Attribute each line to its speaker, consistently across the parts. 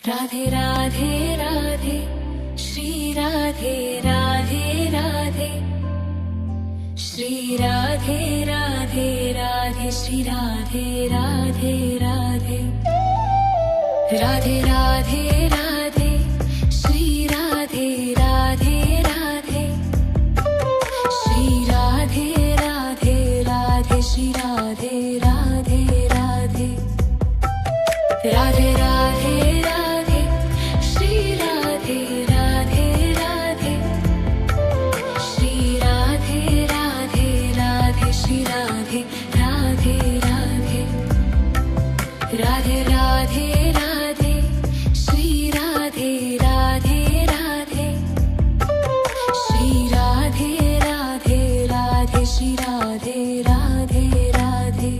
Speaker 1: Radhe Radhe Radhe Shri Radhe Radhe Radhe Shri Radhe Radhe Radhe Shri Radhe Radhe Radhe Radhe Radhe Radhe Shri Radhe Radhe Radhe Shri Radhe Radhe Radhe Shri Radhe Radhe Radhe Radhe Radhe Radhe Radhe Radhe Shri Radhe Radhe Radhe Shri Radhe Radhe Radhe Shri Radhe Radhe Radhe Radhe Radhe Radhe Shri Radhe Radhe Radhe Shri Radhe Radhe Radhe Shri Radhe Radhe Radhe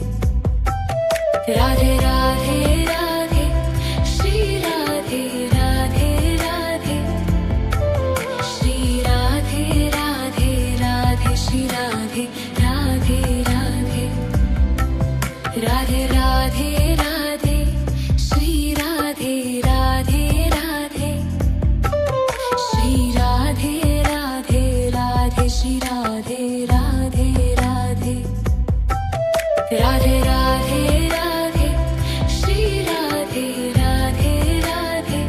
Speaker 1: Radhe Radhe Radhe Shri Radhe Radhe Radhe Shri Radhe Radhe Radhe Shri Radhe Radhe Radhe Radhe Radhe Radhe Shri Radhe Radhe Radhe Shri Radhe Radhe Radhe Shri Radhe Radhe Radhe Radhe Radhe Radhe Shri Radhe Radhe Radhe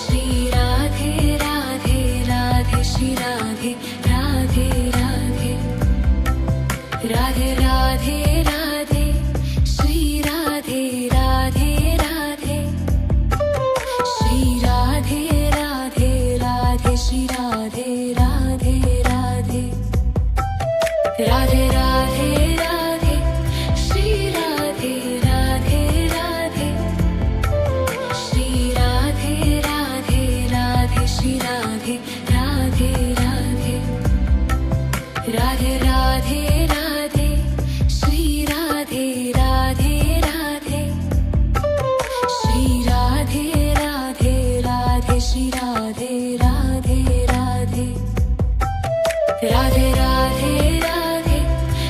Speaker 1: Shri Radhe Radhe Radhe Shri Radhe Radhe Radhe Radhe Radhe Radhe Shri Radhe Radhe Radhe Shri Radhe Radhe Radhe Shri Radhe Radhe Radhe Radhe Radhe Radhe Shri Radhe Radhe Radhe Shri Radhe Radhe Radhe Shri Radhe Radhe Radhe Radhe Radhe Radhe Shri Radhe Radhe Radhe Shri Radhe Radhe Radhe Shri Radhe Radhe Radhe Radhe Radhe Radhe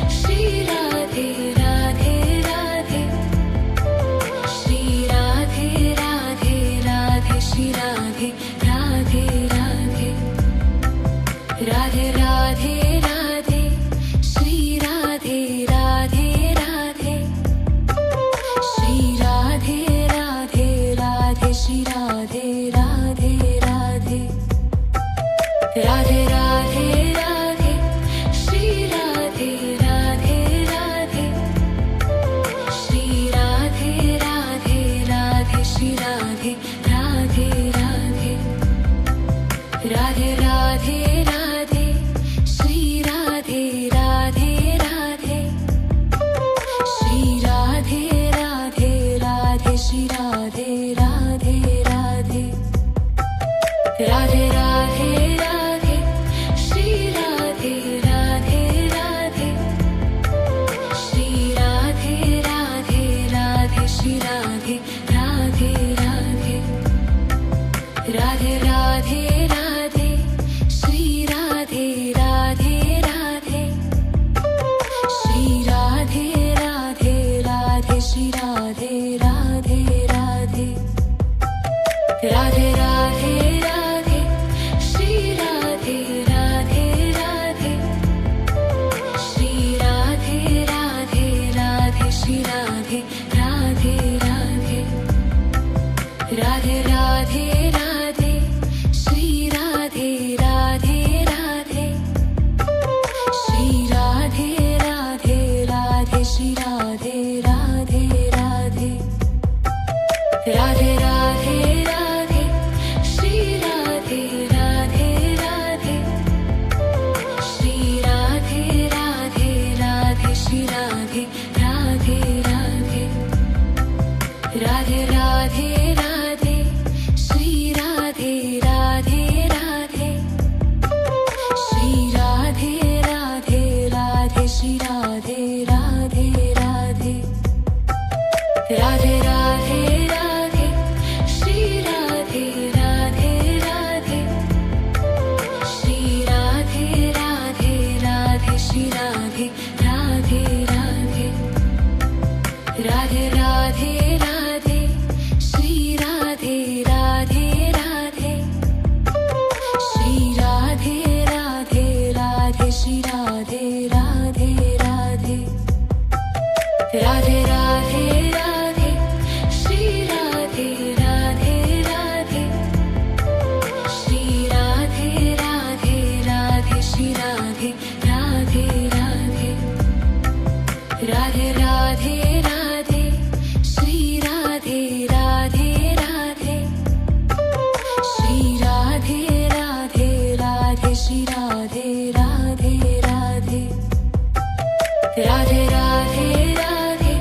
Speaker 1: Shri Radhe Radhe Radhe Shri Radhe Radhe Radhe Shri Radhe Radhe Radhe Radhe Radhe Radhe Shri Radhe Radhe Radhe Shri Radhe Radhe Radhe Shri Radhe Radhe Radhe Radhe Radhe Radhe Shri Radhe Radhe Radhe Shri Radhe Radhe Radhe Shri Radhe Radhe Radhe Radhe Radhe Radhe Shri Radhe Radhe Radhe Shri Radhe Radhe Radhe Shri Radhe Radhe Radhe Radhe Radhe Radhe Shri Radhe Radhe Radhe Shri Radhe Radhe Radhe Shri Radhe Radhe Radhe Radhe Radhe Radhe Shri Radhe Radhe Radhe Shri Radhe Radhe Radhe Shri Radhe Radhe Radhe Radhe Radhe Radhe Shri Radhe Radhe Radhe Shri Radhe Radhe Radhe Shri Radhe Radhe Radhe Radhe Radhe Radhe Shri Radhe Radhe Radhe Shri Radhe Radhe Radhe Shri Radhe Radhe Radhe Radhe Radhe Radhe Shri Radhe Radhe Radhe Shri Radhe Radhe Radhe Shri Radhe Radhe Radhe Radhe Radhe Radhe Radhe Radhe Radhe Shri Radhe Radhe Radhe Shri Radhe Radhe Radhe Radhe Radhe Radhe Shri Radhe Radhe Radhe Shri Radhe Radhe Radhe Shri Radhe Radhe Radhe Radhe Radhe Radhe Shri Radhe Radhe Radhe Shri Radhe Radhe Radhe Shri Radhe Radhe Radhe Radhe Radhe Radhe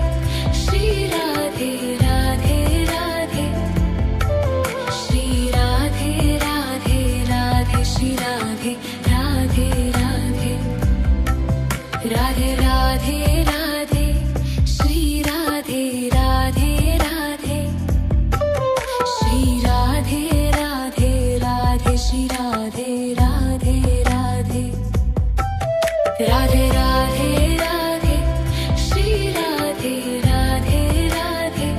Speaker 1: Shri Radhe Radhe Radhe Shri Radhe Radhe Radhe Shri Radhe Radhe Radhe Radhe Radhe Radhe Shri Radhe Radhe Radhe Shri Radhe Radhe Radhe Shri Radhe Radhe Radhe Radhe Radhe Radhe Shri Radhe Radhe Radhe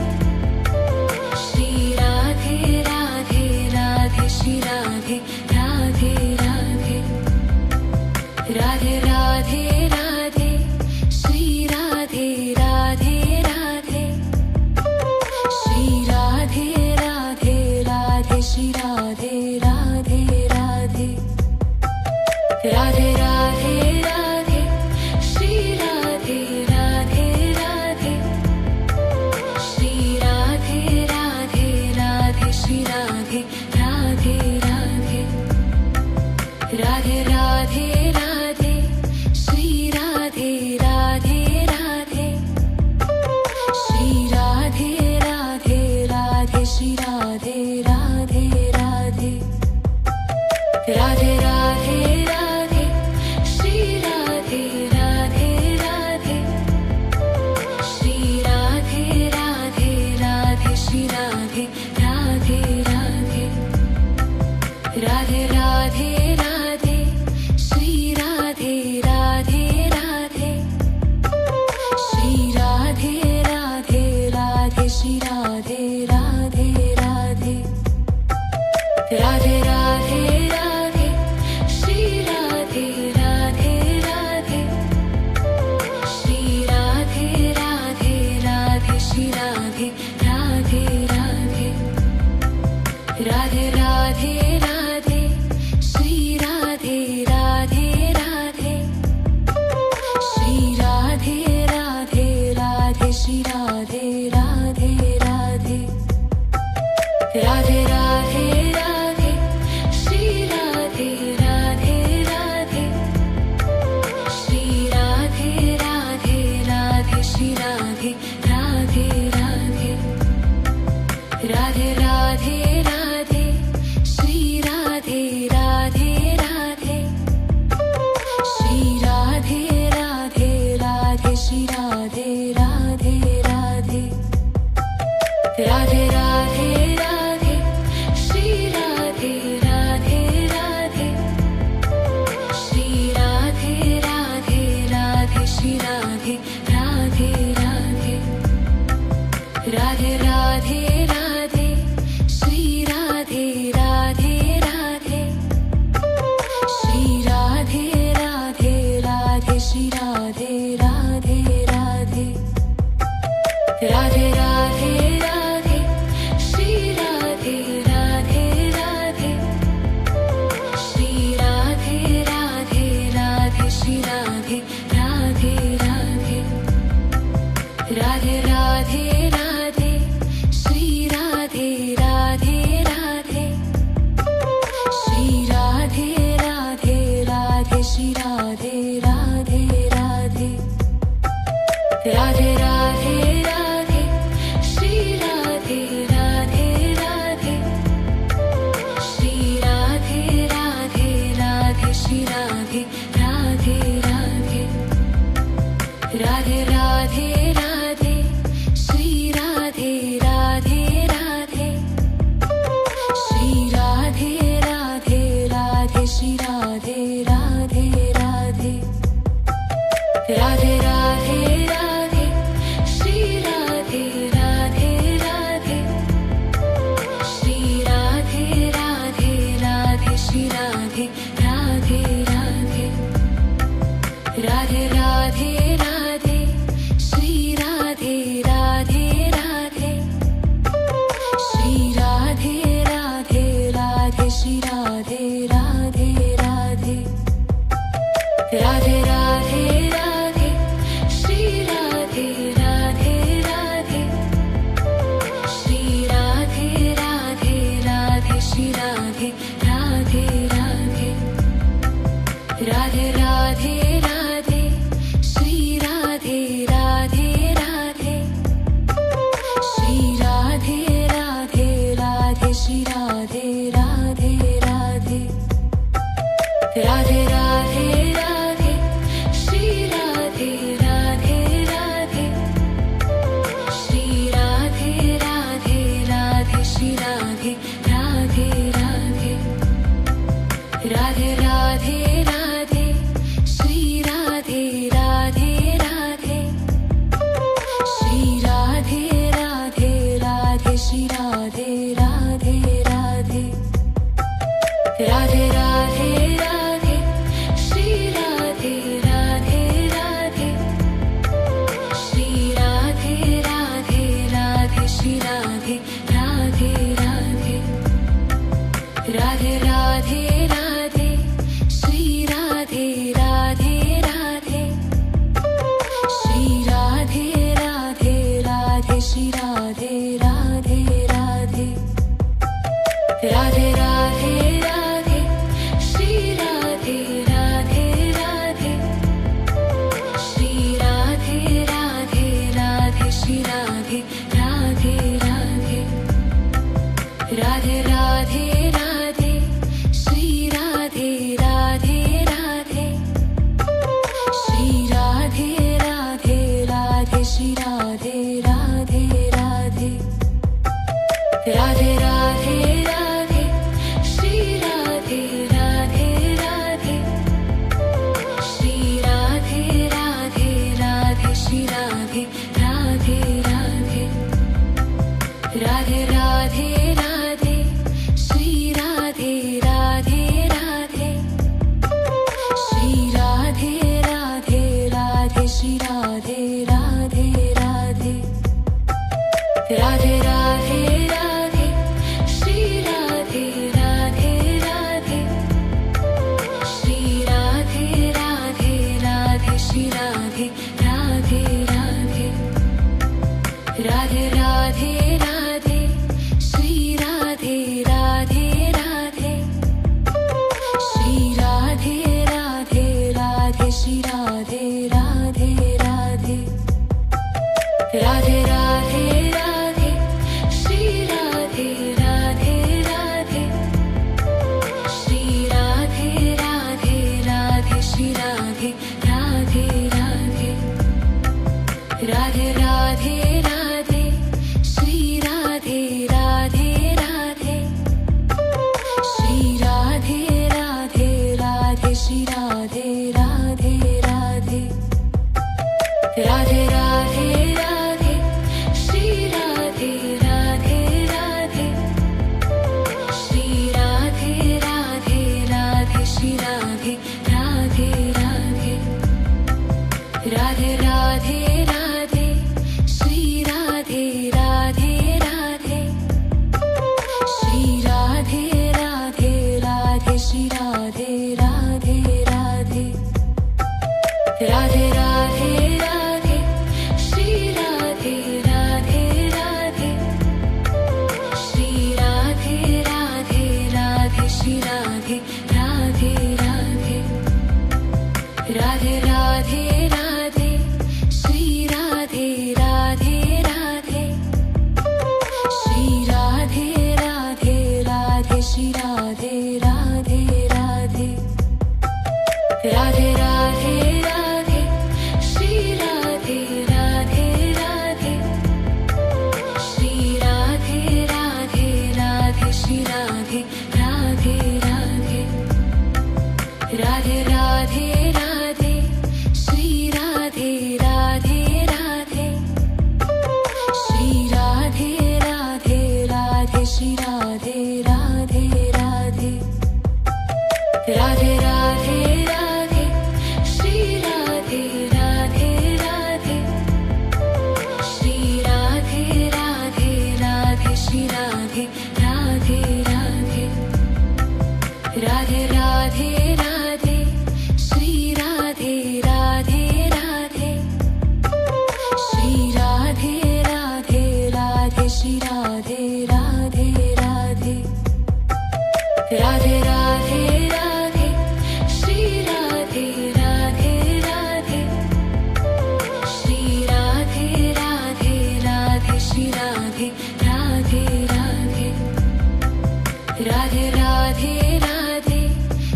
Speaker 1: Shri Radhe Radhe Radhe Shri Radhe Radhe Radhe Radhe Radhe Radhe Shri Radhe Radhe Radhe Shri Radhe Radhe Radhe Shri Radhe Radhe Radhe Radhe Radhe Radhe Shri Radhe Radhe Radhe Shri Radhe Radhe Radhe Shri Radhe Radhe Radhe Radhe Radhe Radhe Shri Radhe Radhe Radhe Shri Radhe Radhe Radhe Shri Radhe Radhe Radhe Radhe Radhe Radhe Shri Radhe Radhe Radhe Shri Radhe Radhe Radhe Shri Radhe Radhe Radhe Radhe Radhe Radhe Shri Radhe Radhe Radhe Shri Radhe Radhe Radhe Shri Radhe Radhe Radhe Radhe Radhe Radhe Shri Radhe Radhe Radhe Shri Radhe Radhe Radhe Shri Radhe Radhe Radhe Radhe Radhe Radhe Shri Radhe Radhe Radhe Shri Radhe Radhe Radhe Shri Radhe Radhe Radhe Radhe Radhe Radhe Shri Radhe Radhe Radhe Shri Radhe Radhe Radhe Shri Radhe Radhe Radhe Radhe Radhe Radhe Shri Radhe Radhe Radhe Shri Radhe Radhe Radhe Shri Radhe Radhe Radhe Radhe Radhe Radhe Shri Radhe Radhe Radhe Shri Radhe Radhe Radhe Shri Radhe Radhe Radhe Radhe Radhe Radhe Shri Radhe Radhe Radhe Shri Radhe Radhe Radhe Shri Radhe Radhe Radhe Radhe Radhe Radhe Shri Radhe Radhe Radhe Shri Radhe Radhe Radhe Shri Radhe Radhe Radhe Radhe Radhe Radhe Shri Radhe Radhe Radhe Shri Radhe Radhe Radhe Shri Radhe Radhe Radhe Radhe Radhe Radhe Shri Radhe Radhe Radhe Shri Radhe Radhe Radhe Shri Radhe Radhe Radhe Radhe Radhe Radhe Shri Radhe Radhe Radhe Shri Radhe Radhe Radhe Radhe Radhe Radhe Shri Radhe Radhe Radhe Shri Radhe Radhe Radhe Shri Radhe Radhe Radhe Radhe Radhe Radhe Shri Radhe Radhe Radhe Shri Radhe Radhe Radhe Shri Radhe Radhe Radhe Radhe Radhe Radhe Shri Radhe Radhe Radhe Shri Radhe Radhe Radhe Shri Radhe Radhe Radhe Radhe Radhe Radhe Shri Radhe Radhe Radhe Shri Radhe Radhe Radhe Shri Radhe Radhe Radhe Radhe Radhe Radhe Shri Radhe Radhe Radhe Shri Radhe Radhe Radhe Shri Radhe Radhe Radhe Radhe Radhe Radhe Shri Radhe Radhe Radhe Shri Radhe Radhe Radhe Shri Radhe Radhe Radhe Radhe Radhe Radhe Shri Radhe Radhe Radhe Shri Radhe Radhe Radhe Shri Radhe Radhe Radhe Radhe Radhe Radhe Shri Radhe Radhe Radhe Shri Radhe Radhe Radhe Shri Radhe Radhe Radhe Radhe Radhe Radhe Shri Radhe Radhe Radhe Shri Radhe Radhe Radhe Shri Radhe Radhe Radhe Radhe Radhe Radhe Shri Radhe Radhe Radhe Shri Radhe Radhe Radhe Shri Radhe Radhe Radhe Radhe Radhe Radhe Shri Radhe Radhe Radhe Shri Radhe Radhe Radhe Shri Radhe Radhe Radhe Radhe Radhe Radhe Shri Radhe Radhe Radhe Shri Radhe Radhe Radhe Shri Radhe Radhe Radhe Radhe Radhe Radhe Shri Radhe Radhe Radhe Shri Radhe Radhe Radhe Shri Radhe Radhe Radhe Radhe Radhe Radhe Shri Radhe Radhe Radhe Shri Radhe Radhe Radhe Shri Radhe Radhe Radhe Radhe Radhe Radhe Shri Radhe Radhe Radhe Shri Radhe Radhe Radhe Shri Radhe Radhe Radhe Radhe Radhe Radhe Shri Radhe Radhe Radhe Shri Radhe Radhe Radhe Shri Radhe Radhe Radhe Radhe Radhe Radhe Shri Radhe Radhe Radhe Shri Radhe Radhe Radhe Shri Radhe Radhe Radhe Radhe Radhe Radhe Shri Radhe Radhe Radhe Shri Radhe Radhe Radhe Shri Radhe Radhe Radhe Radhe Radhe Radhe Shri Radhe Radhe Radhe Shri Radhe Radhe Radhe Shri Radhe Radhe Radhe Radhe Radhe Radhe Shri Radhe Radhe Radhe Shri Radhe Radhe Radhe Shri Radhe Radhe Radhe Radhe Radhe Radhe Shri Radhe Radhe Radhe Shri Radhe Radhe Radhe Shri Radhe Radhe Radhe Radhe Radhe Radhe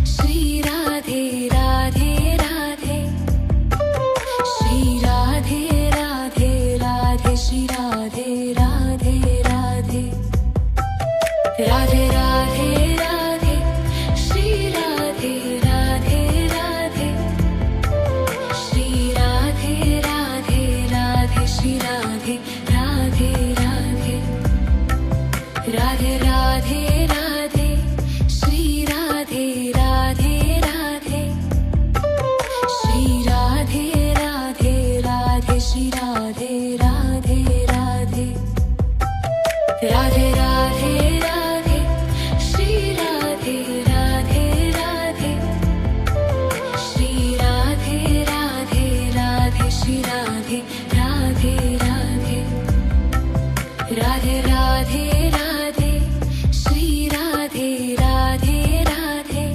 Speaker 1: Shri Radhe Radhe Radhe Shri Radhe Radhe Radhe Shri Radhe Radhe Radhe Radhe Radhe Radhe Shri Radhe Radhe Radhe Shri Radhe Radhe Radhe Shri Radhe Radhe Radhe Radhe Radhe Radhe Shri Radhe Radhe Radhe Shri Radhe Radhe Radhe Shri Radhe Radhe Radhe Radhe Radhe Radhe Shri Radhe Radhe Radhe Shri Radhe Radhe Radhe Shri Radhe Radhe Radhe Radhe Radhe Radhe Shri Radhe Radhe Radhe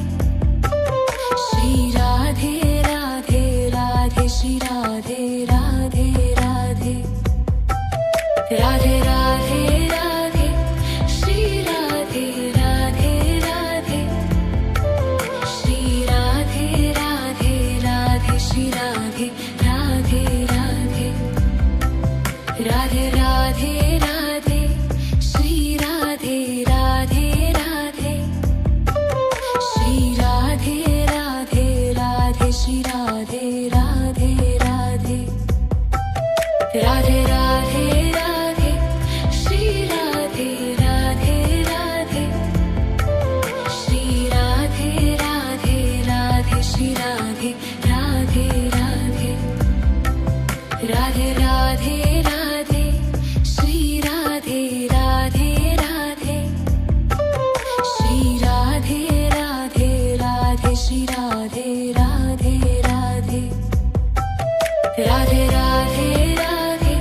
Speaker 1: Shri Radhe Radhe Radhe Shri Radhe Radhe Radhe Radhe Radhe Radhe Shri Radhe Radhe Radhe Shri Radhe Radhe Radhe Shri Radhe Radhe Radhe Radhe Radhe Radhe Shri Radhe Radhe Radhe Shri Radhe Radhe Radhe Shri Radhe Radhe Radhe Radhe Radhe Radhe Shri Radhe Radhe Radhe Shri Radhe Radhe Radhe Shri Radhe Radhe Radhe Radhe Radhe Radhe Shri Radhe Radhe Radhe Shri Radhe Radhe Radhe Shri Radhe Radhe Radhe Radhe Radhe Radhe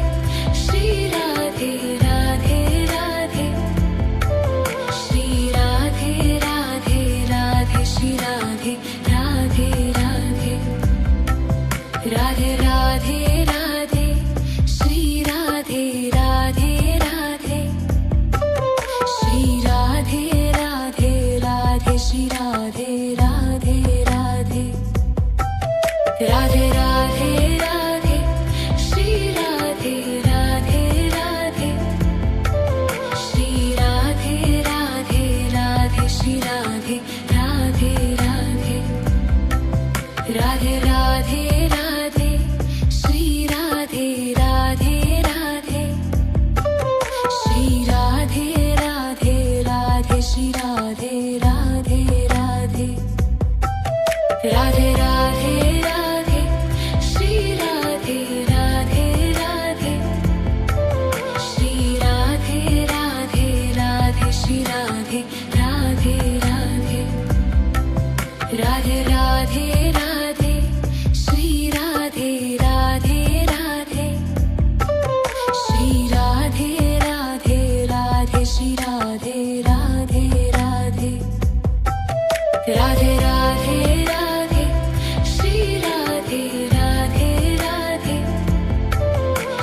Speaker 1: Shri Radhe Radhe Radhe Shri Radhe Radhe Radhe Shri Radhe Radhe Radhe Radhe Radhe Radhe Shri Radhe Radhe Radhe Shri Radhe Radhe Radhe Shri Radhe Radhe Radhe Radhe Radhe Radhe Shri Radhe Radhe Radhe Shri Radhe Radhe Radhe Shri Radhe Radhe Radhe Radhe Radhe Radhe Shri Radhe Radhe Radhe Shri Radhe Radhe Radhe Shri Radhe Radhe Radhe Radhe Radhe Radhe Shri Radhe Radhe Radhe Shri Radhe Radhe Radhe Shri Radhe Radhe Radhe Radhe Radhe Radhe Shri Radhe Radhe Radhe Shri Radhe Radhe Radhe Shri Radhe Radhe Radhe Radhe Radhe Radhe Shri Radhe Radhe Radhe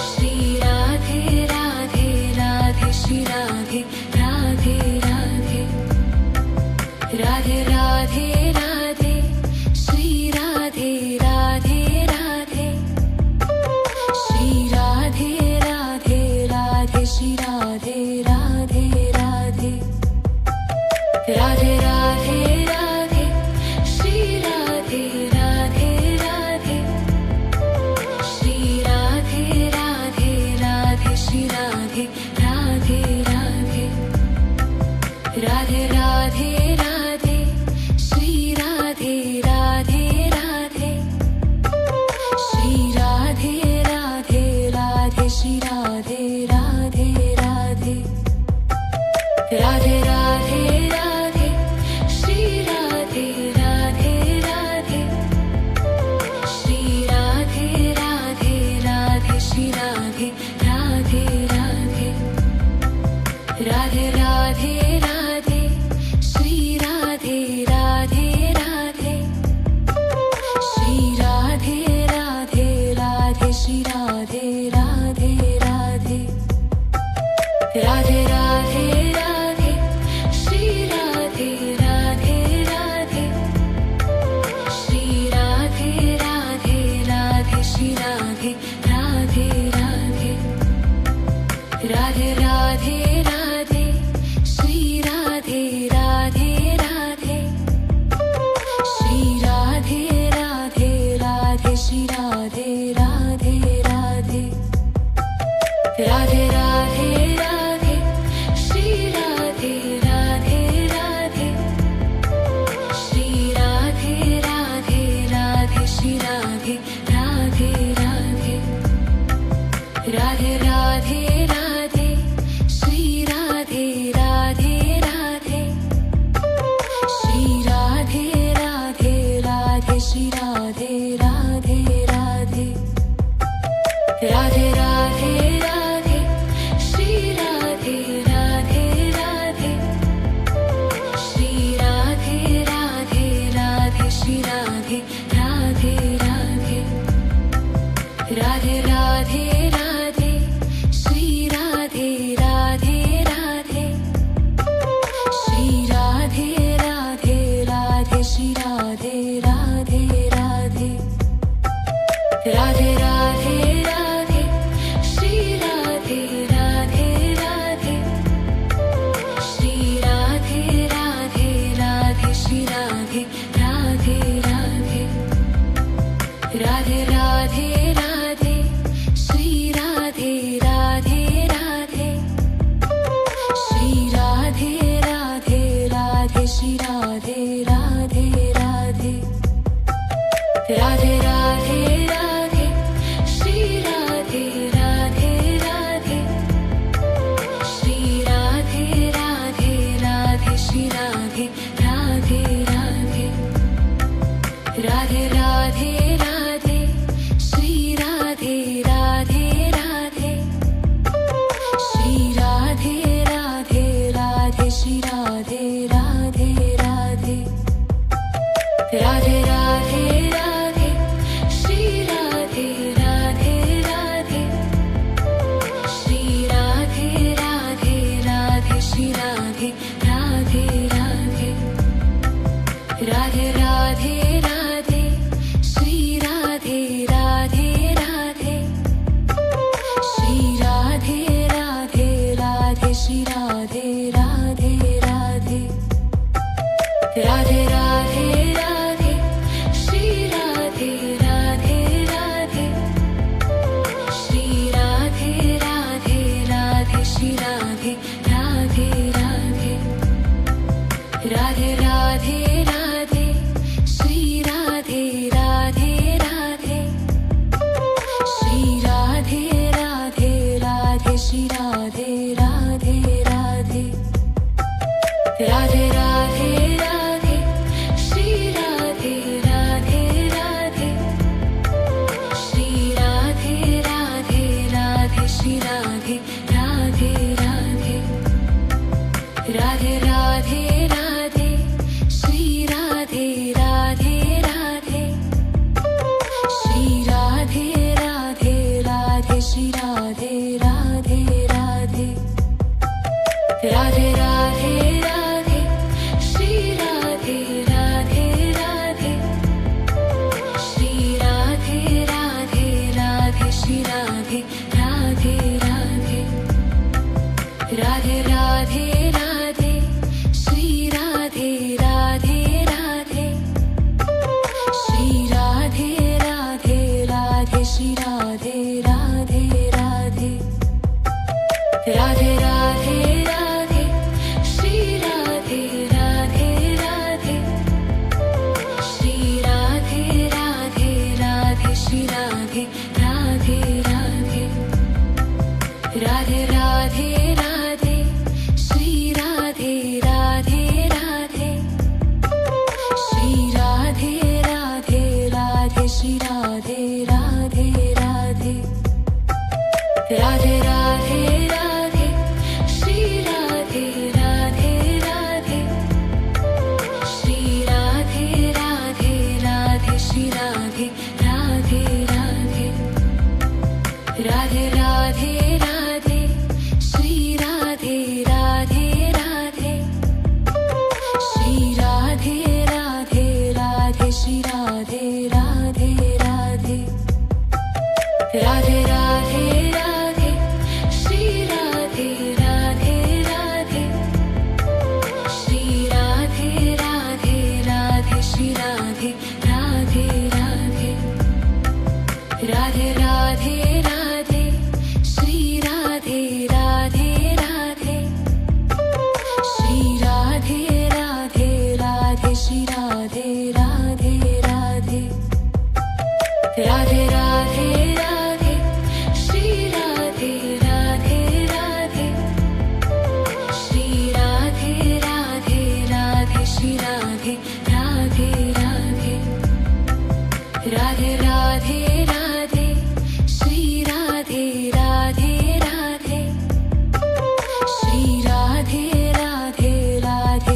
Speaker 1: Shri Radhe Radhe Radhe Shri Radhe Radhe Radhe Radhe Radhe Radhe Shri Radhe Radhe Radhe Shri Radhe Radhe Radhe Shri Radhe Radhe Radhe Radhe Radhe Radhe Shri Radhe Radhe Radhe Shri Radhe Radhe Radhe Shri Radhe Radhe Radhe Radhe Radhe Radhe Shri Radhe Radhe Radhe Shri Radhe Radhe Radhe Shri Radhe Radhe Radhe Radhe Radhe Radhe Shri Radhe Radhe Radhe Shri Radhe Radhe Radhe Shri Radhe Radhe Radhe Radhe Radhe Radhe Shri Radhe Radhe Radhe Shri Radhe Radhe Radhe Shri Radhe Radhe Radhe Radhe Radhe Radhe Shri Radhe Radhe Radhe Shri Radhe Radhe Radhe Shri Radhe Radhe Radhe Radhe Radhe Radhe Shri Radhe Radhe Radhe Shri Radhe Radhe Radhe Shri Radhe Radhe Radhe Radhe Radhe Radhe Shri Radhe Radhe Radhe Shri Radhe Radhe Radhe Shri Radhe Radhe Radhe Radhe Radhe Radhe Shri Radhe Radhe Radhe Shri Radhe Radhe Radhe Shri Radhe Radhe Radhe Radhe Radhe Radhe Shri Radhe Radhe Radhe Shri Radhe Radhe Radhe Shri Radhe Radhe Radhe Radhe Radhe Radhe Shri Radhe Radhe Radhe Shri Radhe Radhe Radhe Shri Radhe Radhe Radhe Radhe Radhe Radhe Shri Radhe Radhe Radhe Shri Radhe Radhe Radhe Shri Radhe Radhe Radhe Radhe Radhe Radhe Shri Radhe Radhe Radhe Shri Radhe Radhe Radhe Shri Radhe Radhe Radhe Radhe Radhe Radhe Shri Radhe Radhe Radhe Shri Radhe Radhe Radhe Shri Radhe Radhe Radhe Radhe Radhe Radhe Shri Radhe Radhe Radhe Shri Radhe Radhe Radhe Shri Radhe Radhe Radhe Radhe Radhe Radhe Shri Radhe Radhe Radhe Shri Radhe Radhe Radhe Shri Radhe Radhe Radhe Radhe Radhe Radhe Shri Radhe Radhe Radhe Shri Radhe Radhe Radhe Shri Radhe Radhe Radhe Radhe Radhe Radhe Shri Radhe Radhe Radhe Shri Radhe Radhe Radhe Shri Radhe Radhe Radhe Radhe Radhe Radhe Shri Radhe Radhe Radhe Shri Radhe Radhe Radhe Shri Radhe Radhe Radhe Radhe Radhe Radhe Shri Radhe Radhe Radhe Shri Radhe Radhe Radhe Shri Radhe Radhe Radhe Radhe Radhe Radhe Shri Radhe Radhe Radhe Shri Radhe Radhe Radhe Shri Radhe Radhe Radhe Radhe Radhe Radhe Shri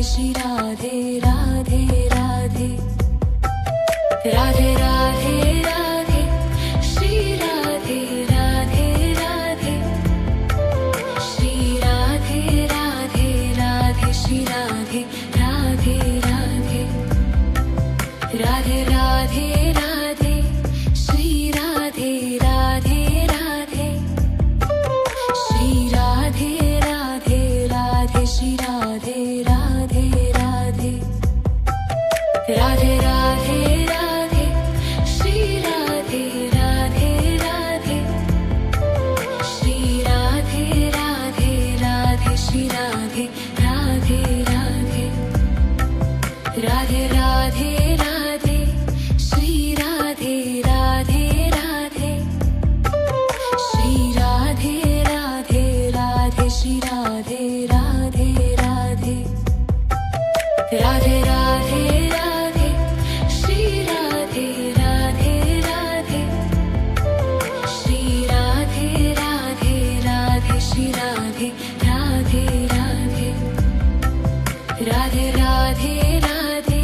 Speaker 1: Shri Radhe Radhe Radhe Radhe Radhe Radhe Shri Radhe Radhe Radhe Shri Radhe Radhe Radhe Shri Radhe Radhe Radhe Radhe Radhe Radhe Shri Radhe Radhe Radhe Shri Radhe Radhe Radhe Shri Radhe Radhe Radhe Radhe Radhe Radhe Shri Radhe Radhe Radhe Shri Radhe Radhe Radhe Shri Radhe Radhe Radhe Radhe Radhe Radhe Shri Radhe Radhe Radhe Shri Radhe Radhe Radhe Shri Radhe Radhe Radhe Radhe Radhe Radhe Shri Radhe Radhe Radhe Shri Radhe Radhe Radhe Shri Radhe Radhe Radhe Radhe Radhe Radhe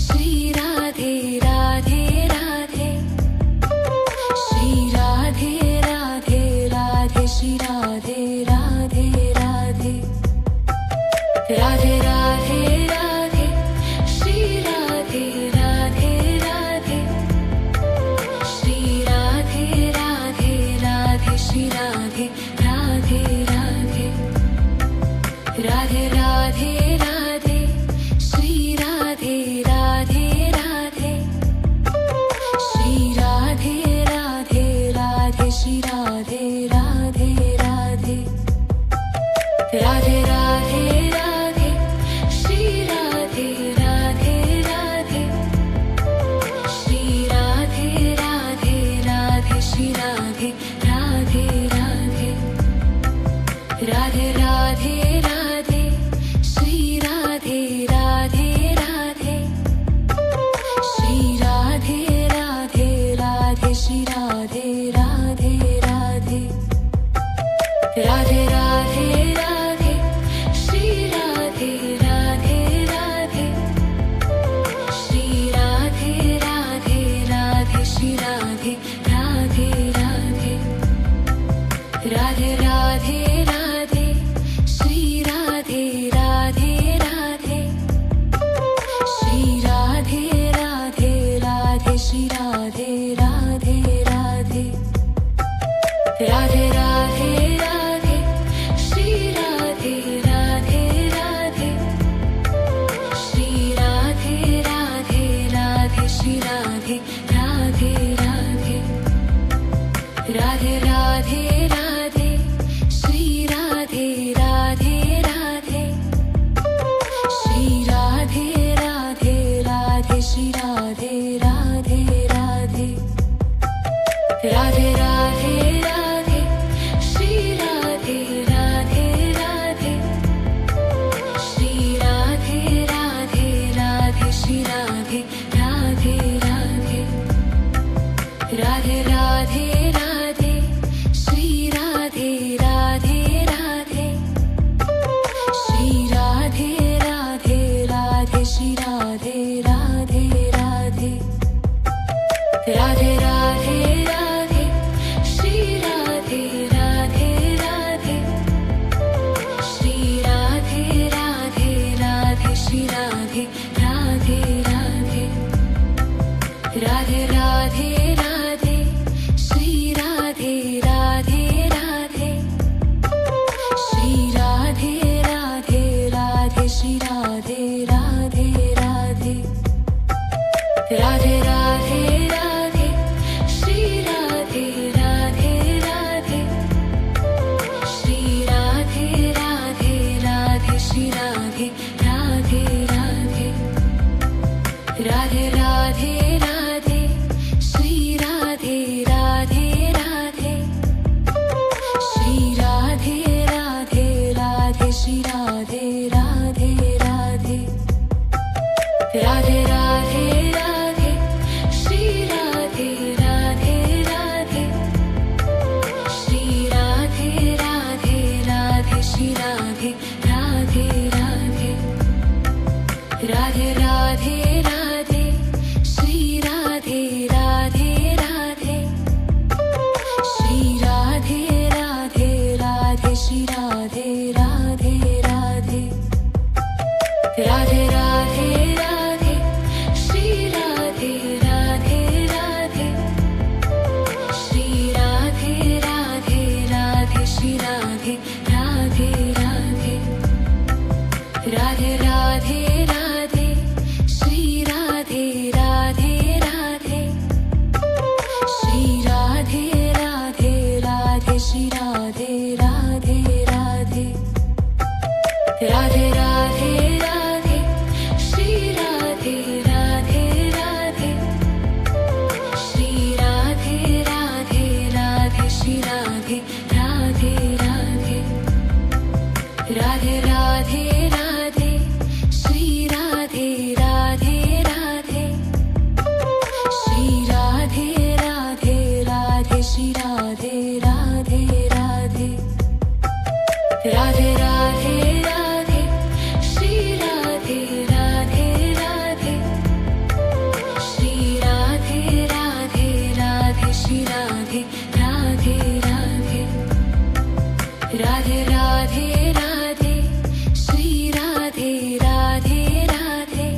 Speaker 1: Shri Radhe Radhe Radhe Shri Radhe Radhe Radhe Shri Radhe Radhe Radhe Radhe Radhe Radhe Shri Radhe Radhe Radhe Shri Radhe Radhe Radhe Shri Radhe Radhe Radhe Radhe Radhe Radhe Shri Radhe Radhe Radhe Shri Radhe Radhe Radhe Shri Radhe Radhe Radhe Radhe Radhe Radhe Shri Radhe Radhe Radhe Shri Radhe Radhe Radhe Shri Radhe Radhe Radhe Radhe Radhe Radhe Shri Radhe Radhe Radhe Shri Radhe Radhe Radhe Shri Radhe Radhe Radhe Radhe Radhe Radhe Shri Radhe Radhe Radhe Shri Radhe Radhe Radhe Shri Radhe Radhe Radhe Radhe Radhe Radhe Shri Radhe Radhe Radhe Shri Radhe Radhe Radhe Shri Radhe Radhe Radhe Radhe Radhe Radhe Shri Radhe Radhe Radhe Shri Radhe Radhe Radhe Shri Radhe Radhe Radhe Radhe Radhe Radhe Shri Radhe Radhe Radhe Shri Radhe Radhe Radhe Shri Radhe Radhe Radhe Radhe Radhe Radhe Shri Radhe Radhe Radhe Shri Radhe Radhe Radhe Shri Radhe Radhe Radhe Radhe Radhe Radhe Shri Radhe Radhe Radhe Shri Radhe Radhe Radhe Shri Radhe Radhe Radhe Radhe Radhe Radhe Shri Radhe Radhe Radhe Shri Radhe Radhe Radhe Shri Radhe Radhe Radhe Radhe Radhe Radhe Shri Radhe Radhe Radhe Shri Radhe Radhe Radhe Shri Radhe Radhe Radhe Radhe Radhe Radhe Shri Radhe Radhe Radhe Shri Radhe Radhe Radhe Shri Radhe Radhe Radhe Radhe Radhe Radhe Shri Radhe Radhe Radhe Shri Radhe Radhe Radhe Shri Radhe Radhe Radhe Radhe Radhe Radhe Shri Radhe Radhe Radhe Shri Radhe Radhe Radhe Shri Radhe Radhe Radhe Radhe Radhe Radhe Shri Radhe Radhe Radhe Shri Radhe Radhe Radhe Shri Radhe Radhe Radhe Radhe Radhe Radhe Shri Radhe Radhe Radhe Shri Radhe Radhe Radhe Shri Radhe Radhe Radhe Radhe Radhe Radhe Shri Radhe Radhe Radhe Shri Radhe Radhe Radhe Shri Radhe Radhe Radhe Radhe Radhe Radhe Shri Radhe Radhe Radhe Shri Radhe Radhe Radhe Shri Radhe Radhe Radhe Radhe Radhe Radhe Shri Radhe Radhe Radhe Shri Radhe Radhe Radhe Shri Radhe Radhe Radhe Radhe Radhe Radhe Shri Radhe Radhe Radhe Shri Radhe Radhe Radhe Shri Radhe Radhe Radhe Radhe Radhe Radhe Shri Radhe Radhe Radhe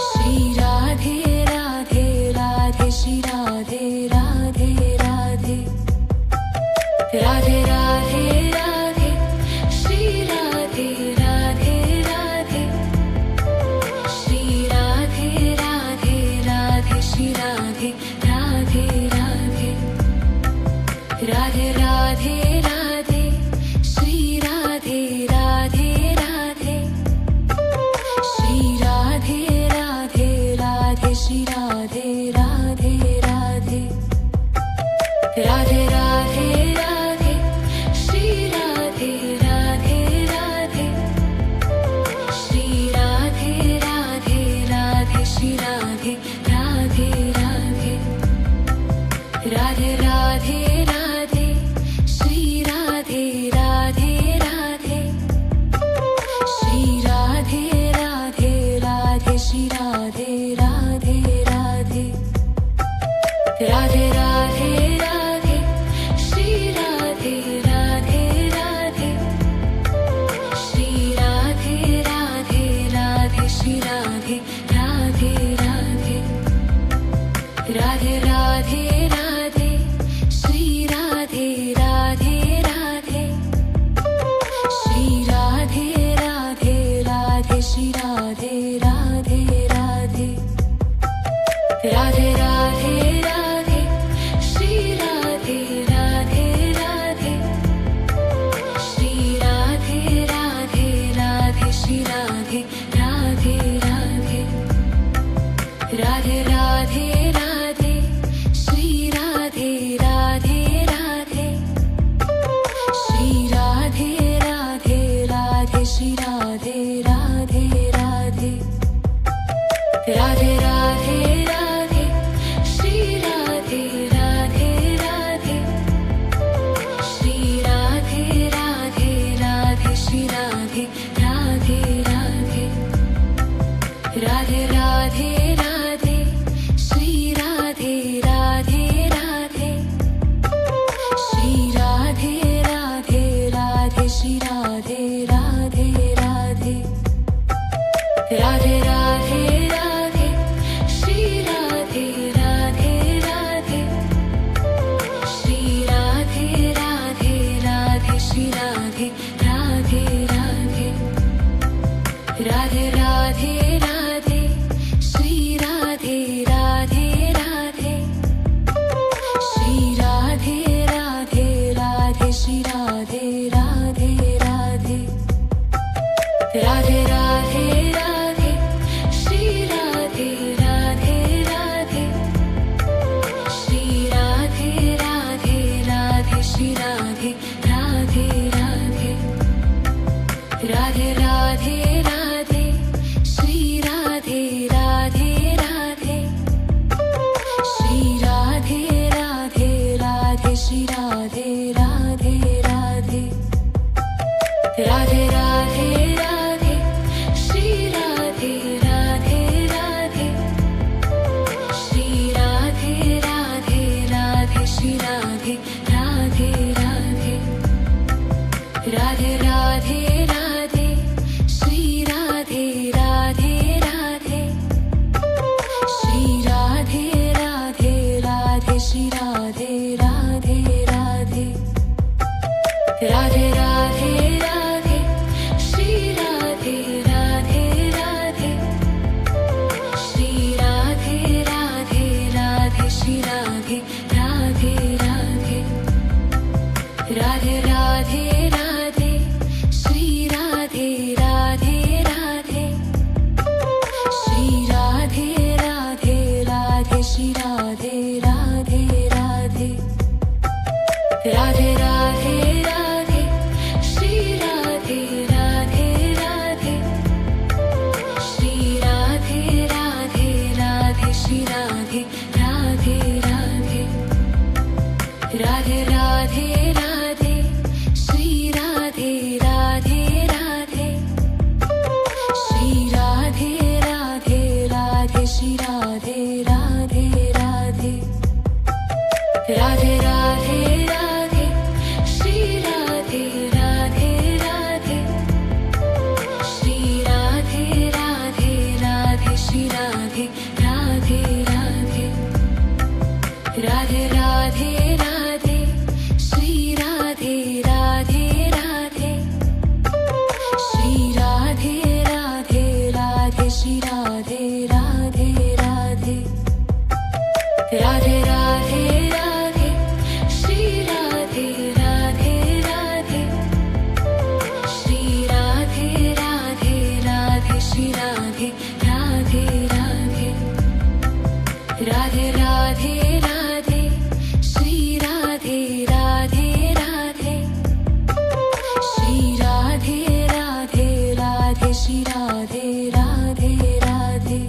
Speaker 1: Shri Radhe Radhe Radhe Shri Radhe Radhe Radhe Radhe Radhe Radhe Shri Radhe Radhe Radhe Shri Radhe Radhe Radhe Shri Radhe Radhe Radhe Radhe Radhe Radhe Shri Radhe Radhe Radhe Shri Radhe Radhe Radhe Shri Radhe Radhe Radhe Radhe Radhe Radhe Shri Radhe Radhe Radhe Shri Radhe Radhe Radhe Shri Radhe Radhe Radhe Radhe Radhe Radhe Shri Radhe Radhe Radhe Shri Radhe Radhe Radhe Shri Radhe Radhe Radhe Radhe Radhe Radhe Shri Radhe Radhe Radhe Shri Radhe Radhe Radhe Shri Radhe Radhe Radhe Radhe Radhe Radhe Shri Radhe Radhe Radhe Shri Radhe Radhe Radhe Shri Radhe Radhe Radhe Radhe Radhe Radhe Shri Radhe Radhe Radhe Shri Radhe Radhe Radhe Shri Radhe Radhe Radhe Radhe Radhe Radhe Shri Radhe Radhe Radhe Shri Radhe Radhe Radhe Shri Radhe Radhe Radhe Radhe Radhe Radhe Shri Radhe Radhe Radhe Shri Radhe Radhe Radhe Shri Radhe Radhe Radhe Radhe Radhe Radhe Shri Radhe Radhe Radhe Shri Radhe Radhe Radhe Shri Radhe Radhe Radhe Radhe Radhe Radhe Shri Radhe Radhe Radhe Shri Radhe Radhe Radhe Shri Radhe Radhe Radhe Radhe Radhe Radhe Shri Radhe Radhe Radhe Shri Radhe Radhe Radhe Shri Radhe Radhe Radhe Radhe Radhe Radhe Shri Radhe Radhe Radhe Shri Radhe Radhe Radhe Shri Radhe Radhe Radhe Radhe Radhe Radhe Shri Radhe Radhe Radhe Shri Radhe Radhe Radhe Shri Radhe Radhe Radhe Radhe Radhe Radhe Shri Radhe Radhe Radhe Radhe Radhe Shri Radhe Radhe Radhe Shri Radhe Radhe Radhe Shri Radhe Radhe Radhe Radhe Radhe Radhe Shri Radhe Radhe Radhe Shri Radhe Radhe Radhe Shri Radhe Radhe Radhe Radhe Radhe Radhe Shri Radhe Radhe Radhe Shri Radhe Radhe Radhe Shri Radhe Radhe Radhe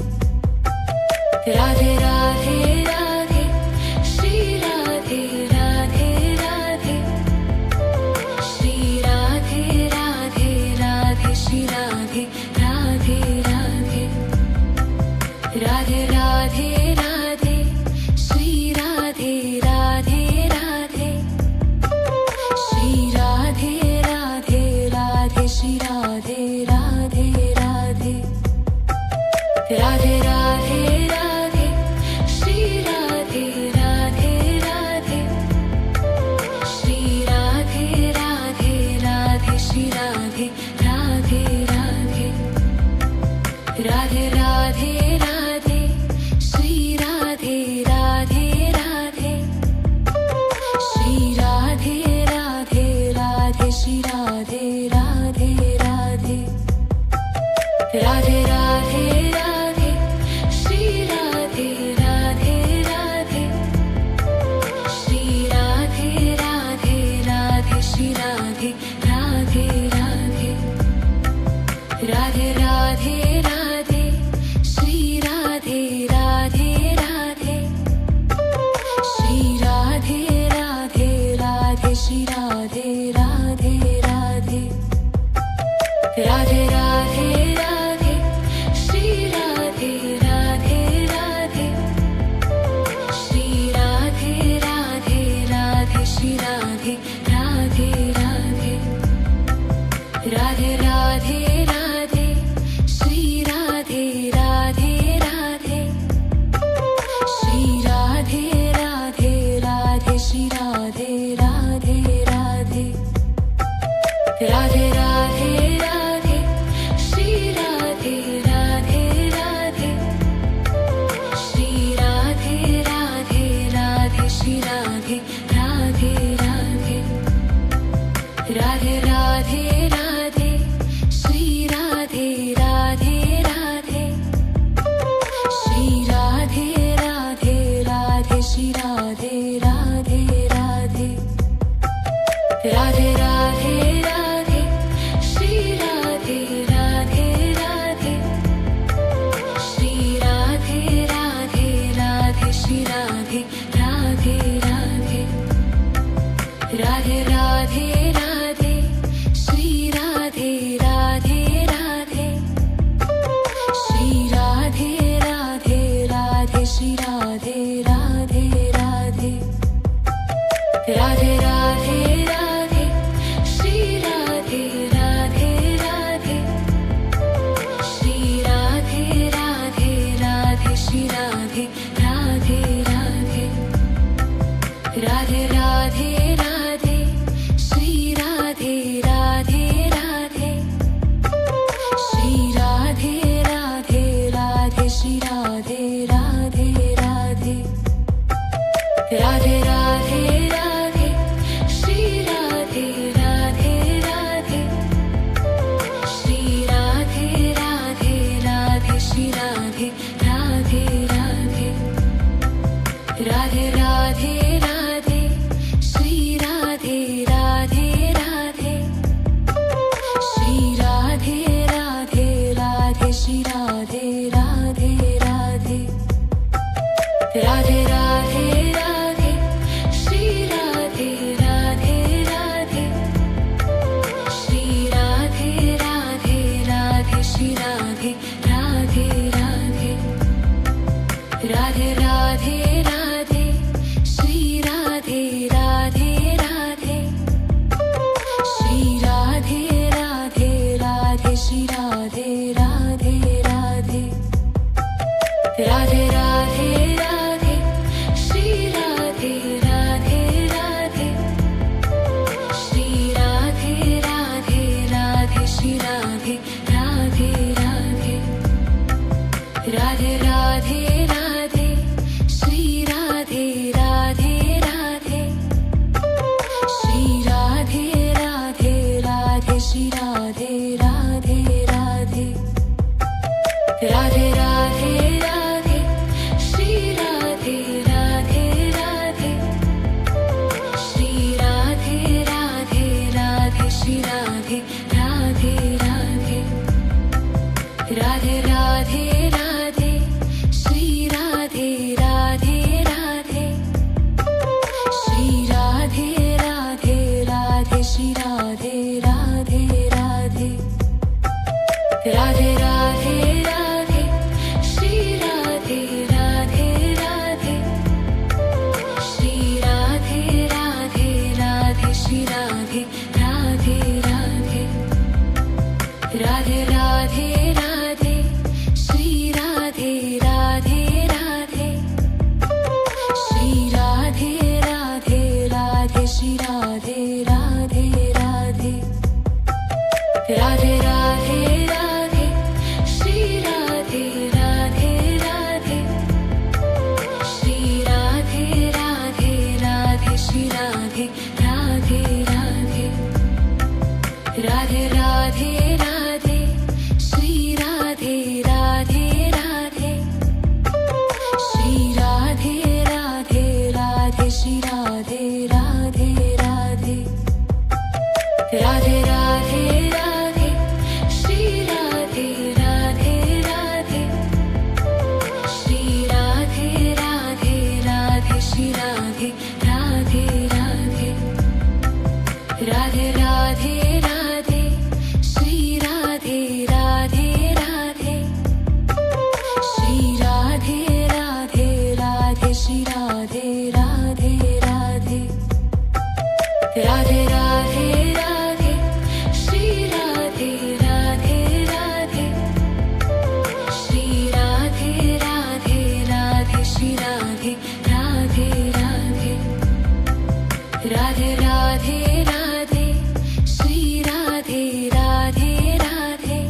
Speaker 1: Radhe Radhe Radhe Shri Radhe Radhe Radhe Shri Radhe Radhe Radhe Shri Radhe Radhe Radhe Radhe Radhe Radhe Shri Radhe Radhe Radhe Shri Radhe Radhe Radhe Shri Radhe Radhe Radhe Radhe Radhe Radhe Shri Radhe Radhe Radhe Shri Radhe Radhe Radhe Shri Radhe Radhe Radhe Radhe Radhe Radhe Shri Radhe Radhe Radhe Shri Radhe Radhe Radhe Shri Radhe Radhe Radhe Radhe Radhe Radhe Shri Radhe Radhe Radhe Shri Radhe Radhe Radhe Shri Radhe Radhe Radhe Radhe Radhe Radhe Shri Radhe Radhe Radhe Shri Radhe Radhe Radhe Shri Radhe Radhe Radhe Radhe Radhe Radhe Shri Radhe Radhe Radhe Shri Radhe Radhe Radhe Shri Radhe Radhe Radhe Radhe Radhe Radhe Shri Radhe Radhe Radhe Shri Radhe Radhe Radhe Shri Radhe Radhe Radhe Radhe Radhe Radhe Shri Radhe Radhe Radhe Shri Radhe Radhe Radhe Shri Radhe Radhe Radhe Radhe Radhe Radhe Shri Radhe Radhe Radhe Shri Radhe Radhe Radhe Shri Radhe Radhe Radhe Radhe Radhe Radhe Shri Radhe Radhe Radhe Shri Radhe Radhe Radhe Shri Radhe Radhe Radhe Radhe Radhe Radhe Shri Radhe Radhe Radhe Shri Radhe Radhe Radhe Shri Radhe Radhe Radhe Radhe Radhe Radhe Shri Radhe Radhe Radhe Shri Radhe Radhe Radhe Shri Radhe Radhe Radhe Radhe Radhe Radhe Shri Radhe Radhe Radhe Shri Radhe Radhe Radhe Shri Radhe Radhe Radhe Radhe Radhe Radhe Shri Radhe Radhe Radhe Shri Radhe Radhe Radhe Shri Radhe Radhe Radhe Radhe Radhe Radhe Shri Radhe Radhe Radhe Shri Radhe Radhe Radhe Shri Radhe Radhe Radhe Radhe Radhe Radhe Shri Radhe Radhe Radhe Shri Radhe Radhe Radhe Shri Radhe Radhe Radhe Radhe Radhe Radhe Shri Radhe Radhe Radhe Shri Radhe Radhe Radhe Shri Radhe Radhe Radhe Radhe Radhe Radhe Shri Radhe Radhe Radhe Shri Radhe Radhe Radhe Shri Radhe Radhe Radhe Radhe Radhe Radhe Shri Radhe Radhe Radhe Shri Radhe Radhe Radhe Shri Radhe Radhe Radhe Radhe Radhe Radhe Shri Radhe Radhe Radhe Shri Radhe Radhe Radhe Shri Radhe Radhe Radhe Radhe Radhe Radhe Shri Radhe Radhe Radhe Shri Radhe Radhe Radhe Shri Radhe Radhe Radhe Radhe Radhe Radhe Shri Radhe Radhe Radhe Shri Radhe Radhe Radhe Shri Radhe Radhe Radhe Radhe Radhe Radhe Shri Radhe Radhe Radhe Shri Radhe Radhe Radhe Shri Radhe Radhe Radhe Radhe Radhe Radhe Shri Radhe Radhe Radhe Shri Radhe Radhe Radhe Shri Radhe Radhe Radhe Radhe Radhe Radhe Shri Radhe Radhe Radhe Shri Radhe Radhe Radhe Shri Radhe Radhe Radhe Radhe Radhe Radhe Shri Radhe Radhe Radhe Shri Radhe Radhe Radhe Shri Radhe Radhe Radhe Radhe Radhe Radhe Shri Radhe Radhe Radhe Shri Radhe Radhe Radhe Shri Radhe Radhe Radhe Radhe Radhe Radhe Shri Radhe Radhe Radhe Shri Radhe Radhe Radhe Shri Radhe Radhe Radhe Radhe Radhe Radhe Shri Radhe Radhe Radhe Shri Radhe Radhe Radhe Shri Radhe Radhe Radhe Radhe Radhe Radhe Shri Radhe Radhe Radhe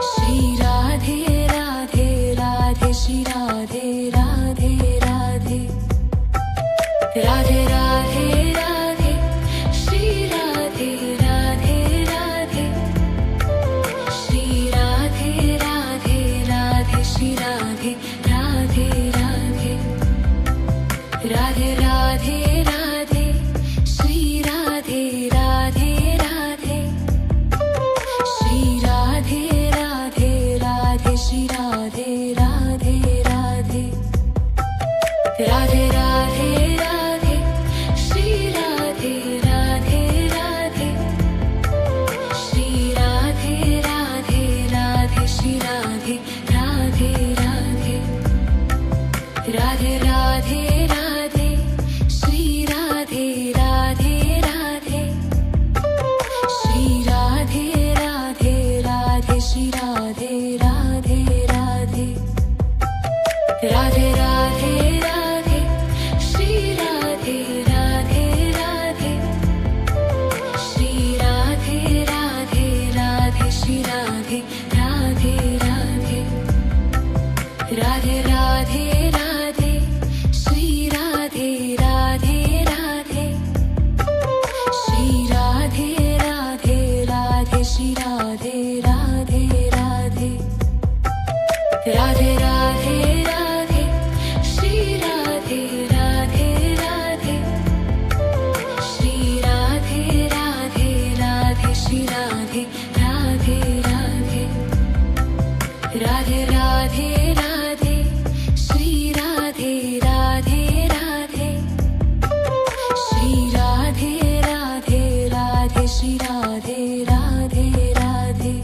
Speaker 1: Shri Radhe Radhe Radhe Shri Radhe Radhe Radhe Radhe Radhe Radhe Shri Radhe Radhe Radhe Shri Radhe Radhe Radhe Shri Radhe Radhe Radhe Radhe Radhe Radhe Shri Radhe Radhe Radhe Shri Radhe Radhe Radhe Shri Radhe Radhe Radhe Radhe Radhe Radhe Shri Radhe Radhe Radhe Shri Radhe Radhe Radhe Shri Radhe Radhe Radhe Radhe Radhe Radhe Shri Radhe Radhe Radhe Shri Radhe Radhe Radhe Shri Radhe Radhe Radhe Radhe Radhe Radhe Shri Radhe Radhe Radhe Shri Radhe Radhe Radhe Shri Radhe Radhe Radhe Radhe Radhe Radhe Shri Radhe Radhe Radhe Shri Radhe Radhe Radhe Shri Radhe Radhe Radhe Radhe Radhe Radhe Shri Radhe Radhe Radhe Shri Radhe Radhe Radhe Shri Radhe Radhe Radhe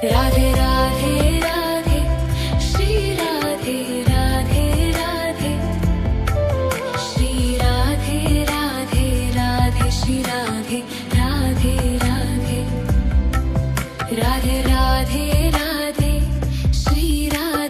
Speaker 1: Radhe Radhe Radhe Shri Radhe Radhe Radhe Shri Radhe Radhe Radhe Shri Radhe Radhe Radhe Radhe Radhe Radhe Shri Radhe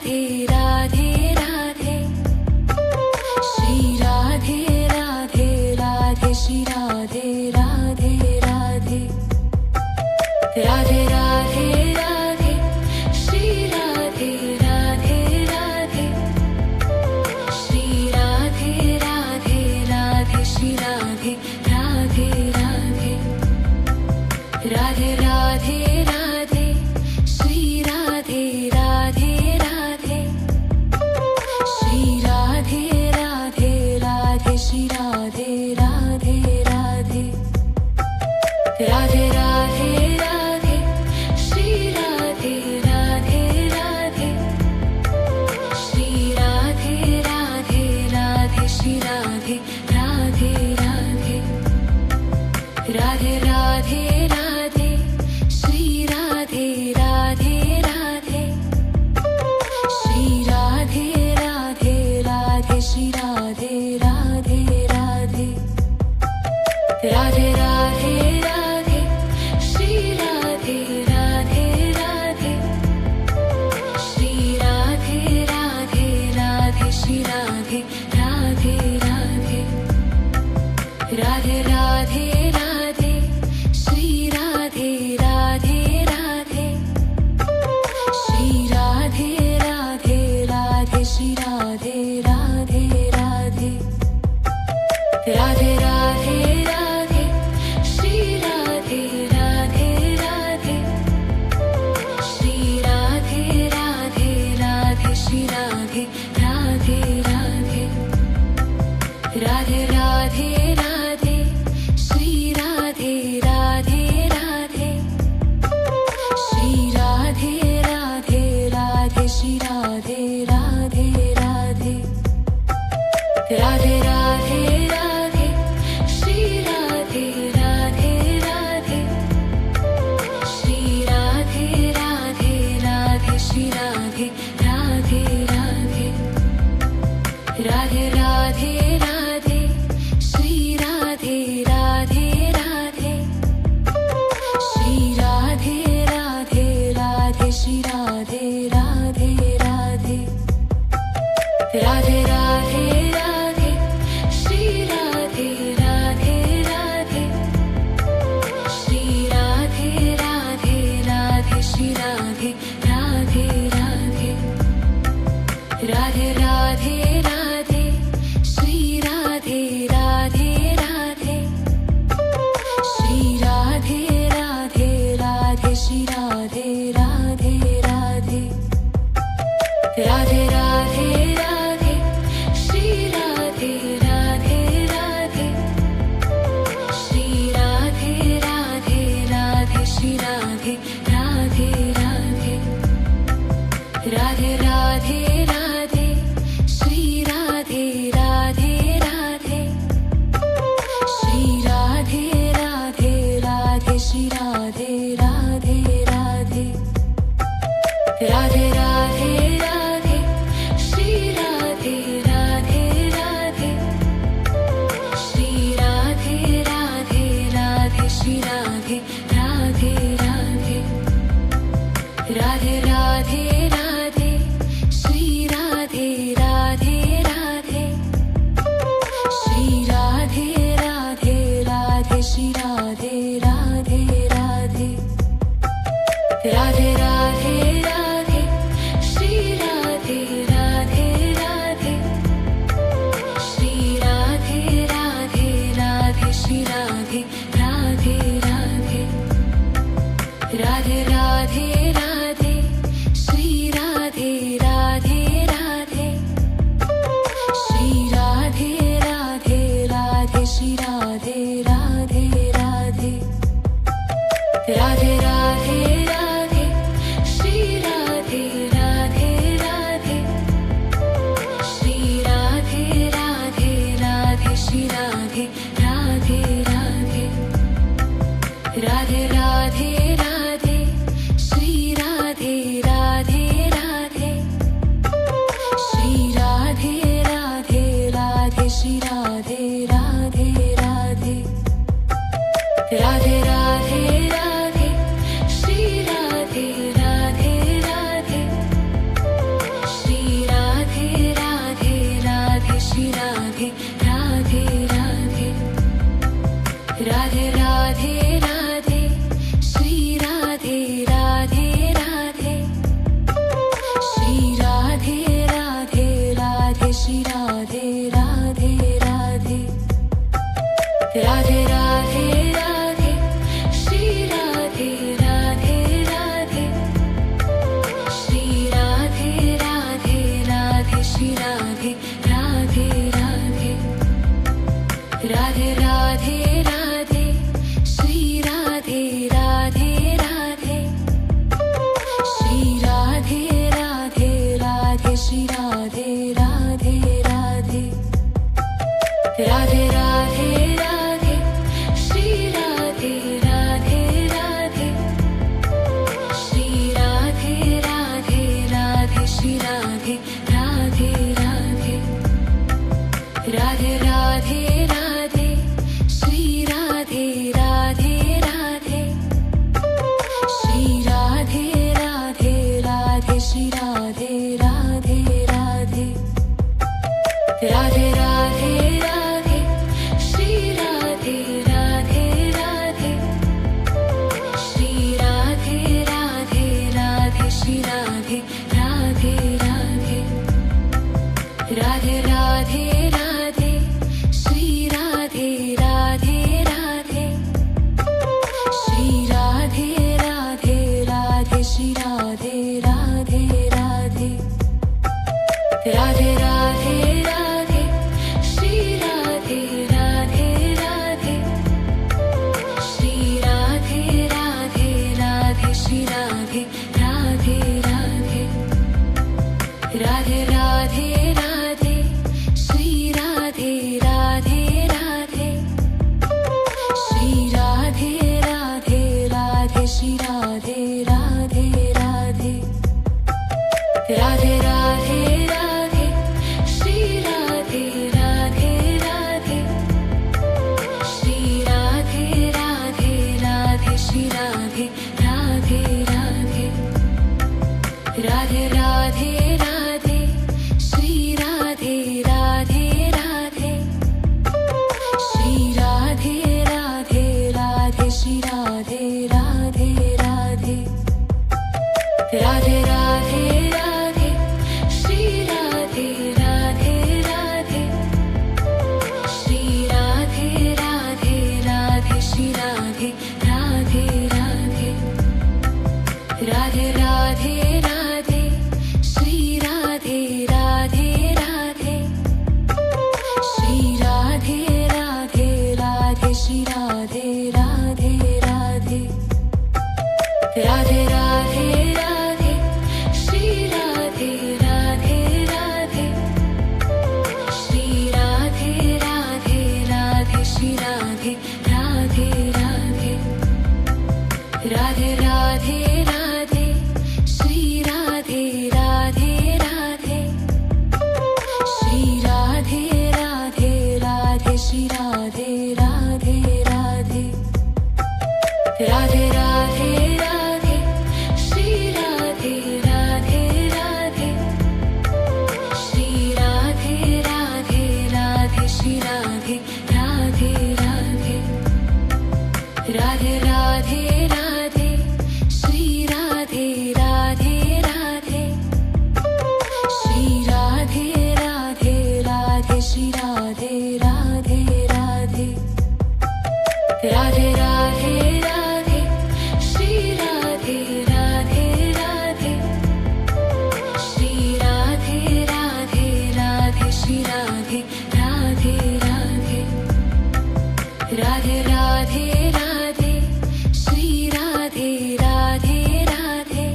Speaker 1: Radhe Radhe Radhe Shri Radhe Radhe Radhe Shri Radhe Radhe Radhe Radhe Radhe Radhe Shri Radhe Radhe Radhe Shri Radhe Radhe Radhe Shri Radhe Radhe Radhe Radhe Radhe Radhe Shri Radhe Radhe Radhe Shri Radhe Radhe Radhe Shri Radhe Radhe Radhe Radhe Radhe Radhe Shri Radhe Radhe Radhe Shri Radhe Radhe Radhe Shri Radhe Radhe Radhe Radhe Radhe Radhe Shri Radhe Radhe Radhe Shri Radhe Radhe Radhe Shri Radhe Radhe Radhe Radhe Radhe Radhe Shri Radhe Radhe Radhe Shri Radhe Radhe Radhe Shri Radhe Radhe Radhe Radhe Radhe Radhe Shri Radhe Radhe Radhe Shri Radhe Radhe Radhe Shri Radhe Radhe Radhe Radhe Radhe Radhe Shri Radhe Radhe Radhe Shri Radhe Radhe Radhe Shri Radhe Radhe Radhe Radhe Radhe Radhe Shri Radhe Radhe Radhe Shri Radhe Radhe Radhe Shri Radhe Radhe Radhe Radhe Radhe Radhe Shri Radhe Radhe Radhe Shri Radhe Radhe Radhe Shri Radhe Radhe Radhe Radhe Radhe Radhe Shri Radhe Radhe Radhe Shri Radhe Radhe Radhe Shri Radhe Radhe Radhe Radhe Radhe Radhe Shri Radhe Radhe Radhe Shri Radhe Radhe Radhe Shri Radhe Radhe Radhe Radhe Radhe Radhe Shri Radhe Radhe Radhe Shri Radhe Radhe Radhe Shri Radhe Radhe Radhe Radhe Radhe Radhe Shri Radhe Radhe Radhe Shri Radhe Radhe Radhe Shri Radhe Radhe Radhe Radhe Radhe Radhe Shri Radhe Radhe Radhe Shri Radhe Radhe Radhe Shri Radhe Radhe Radhe Radhe Radhe Radhe Shri Radhe Radhe Radhe Shri Radhe Radhe Radhe Shri Radhe Radhe Radhe Radhe Radhe Radhe Shri Radhe Radhe Radhe Shri Radhe Radhe Radhe Shri Radhe Radhe Radhe Radhe Radhe Radhe Shri Radhe Radhe Radhe Shri Radhe Radhe Radhe Shri Radhe Radhe Radhe Radhe Radhe Radhe Shri Radhe Radhe Radhe Shri Radhe Radhe Radhe Shri Radhe Radhe Radhe Radhe Radhe Radhe Shri Radhe Radhe Radhe Shri Radhe Radhe Radhe Shri Radhe Radhe Radhe Radhe Radhe Radhe Shri Radhe Radhe Radhe Shri Radhe Radhe Radhe Shri Radhe Radhe Radhe Radhe Radhe Radhe Shri Radhe Radhe Radhe Shri Radhe Radhe Radhe Radhe Radhe Radhe Shri Radhe Radhe Radhe Shri Radhe Radhe Radhe Shri Radhe Radhe Radhe Radhe Radhe Radhe Shri Radhe Radhe Radhe Shri Radhe Radhe Radhe Shri Radhe Radhe Radhe Radhe Radhe Radhe Shri Radhe Radhe Radhe Shri Radhe Radhe Radhe Shri Radhe Radhe Radhe Radhe Radhe Radhe Shri Radhe Radhe Radhe Shri Radhe Radhe Radhe Shri Radhe Radhe Radhe Radhe Radhe Radhe Shri Radhe Radhe Radhe Shri Radhe Radhe Radhe Shri Radhe Radhe Radhe Radhe Radhe Radhe Shri Radhe Radhe Radhe Shri Radhe Radhe Radhe Shri Radhe Radhe Radhe Radhe Radhe Radhe Shri Radhe Radhe Radhe Shri Radhe Radhe Radhe Shri Radhe Radhe Radhe Radhe Radhe Radhe Shri Radhe Radhe Radhe Shri Radhe Radhe Radhe Shri Radhe Radhe Radhe Radhe Radhe Radhe Shri Radhe Radhe Radhe Shri Radhe Radhe Radhe Shri Radhe Radhe Radhe Radhe Radhe Radhe Shri Radhe Radhe Radhe Shri Radhe Radhe Radhe Shri Radhe Radhe Radhe Radhe Radhe Radhe Shri Radhe Radhe Radhe Shri Radhe Radhe Radhe Shri Radhe Radhe Radhe Radhe Radhe Radhe Shri Radhe Radhe Radhe Shri Radhe Radhe Radhe Shri Radhe Radhe Radhe Radhe Radhe Radhe Shri Radhe Radhe Radhe Shri Radhe Radhe Radhe Shri Radhe Radhe Radhe Radhe Radhe Radhe Shri Radhe Radhe Radhe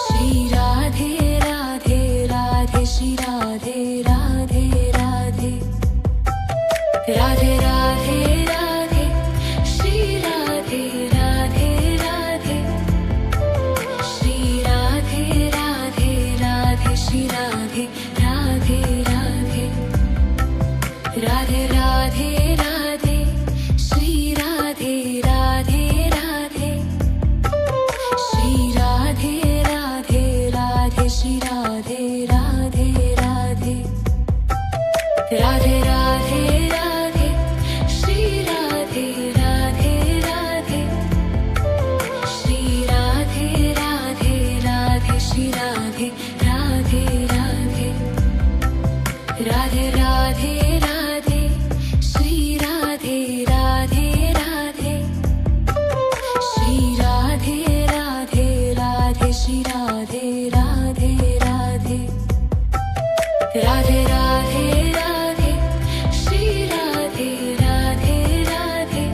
Speaker 1: Shri Radhe Radhe Radhe Shri Radhe Radhe Radhe Radhe Radhe Radhe Shri Radhe Radhe Radhe Shri Radhe Radhe Radhe Shri Radhe Radhe Radhe Radhe Radhe Radhe Shri Radhe Radhe Radhe Shri Radhe Radhe Radhe Shri Radhe Radhe Radhe Radhe Radhe Radhe Shri Radhe Radhe Radhe Shri Radhe Radhe Radhe Shri Radhe Radhe Radhe Radhe Radhe Radhe Shri Radhe Radhe Radhe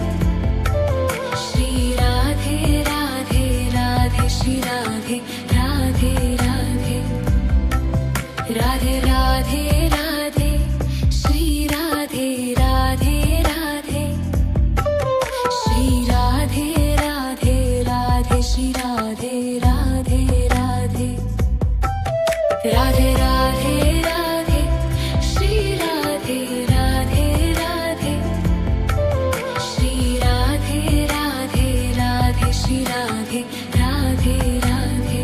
Speaker 1: Shri Radhe Radhe Radhe Shri Radhe Radhe Radhe Radhe Radhe Radhe Shri Radhe Radhe Radhe Shri Radhe Radhe Radhe Shri Radhe Radhe Radhe Radhe Radhe Radhe Shri Radhe Radhe Radhe Shri Radhe Radhe Radhe Shri Radhe Radhe Radhe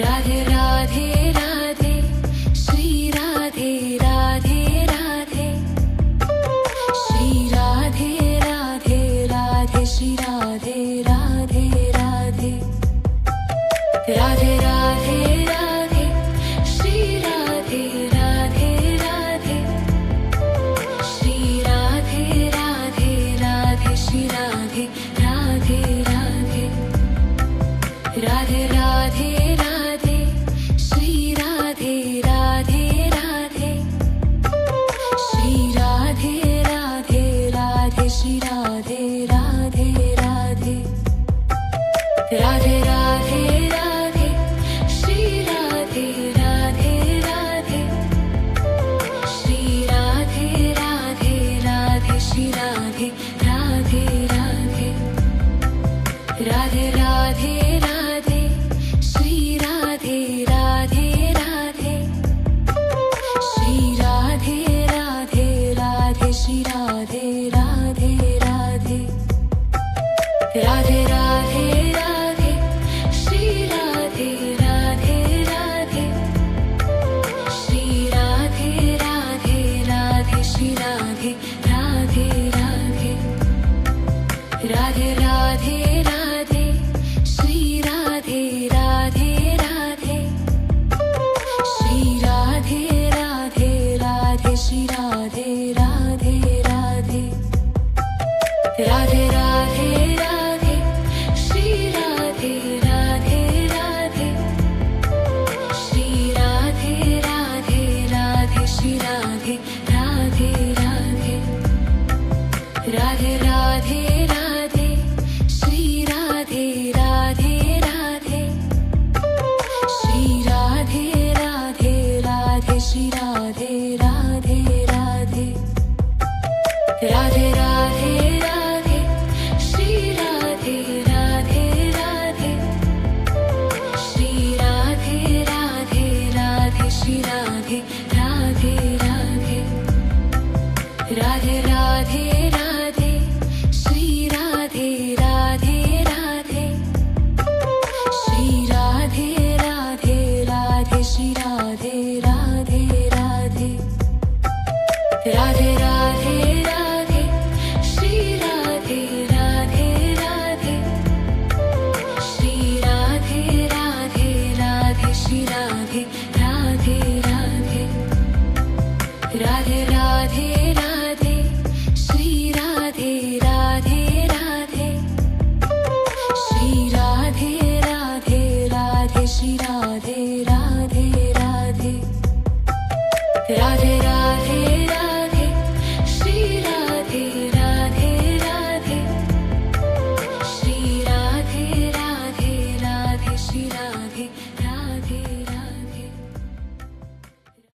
Speaker 1: Radhe Radhe Radhe Shri Radhe Radhe Radhe Shri Radhe Radhe Radhe Shri Radhe Radhe Radhe Radhe Radhe Radhe Shri Radhe Radhe Radhe Shri Radhe Radhe Radhe Shri Radhe Radhe Radhe Radhe Radhe Radhe Shri Radhe Radhe Radhe Shri Radhe Radhe Radhe Shri Radhe Radhe Radhe Radhe Radhe Radhe Shri Radhe Radhe Radhe Shri Radhe Radhe Radhe Shri Radhe Radhe Radhe Radhe Radhe Radhe Shri Radhe Radhe Radhe Shri Radhe Radhe Radhe Shri Radhe Radhe Radhe Radhe Radhe Radhe Shri Radhe Radhe Radhe Shri Radhe Radhe Radhe Shri Radhe Radhe Radhe Radhe Radhe Radhe Shri Radhe Radhe Radhe Shri Radhe Radhe Radhe Shri Radhe Radhe Radhe Radhe Radhe Radhe Shri Radhe Radhe Radhe Shri Radhe Radhe Radhe Shri Radhe Radhe Radhe Radhe Radhe Radhe Shri Radhe Radhe Radhe Shri Radhe Radhe Radhe Shri Radhe Radhe Radhe Radhe Radhe Radhe Shri Radhe Radhe Radhe Shri Radhe Radhe Radhe Shri Radhe Radhe Radhe Radhe Radhe Radhe Shri Radhe Radhe Radhe Shri Radhe Radhe Radhe Shri Radhe Radhe Radhe Radhe Radhe Radhe Shri Radhe Radhe Radhe Shri Radhe Radhe Radhe Shri Radhe Radhe Radhe Radhe Radhe Radhe Shri Radhe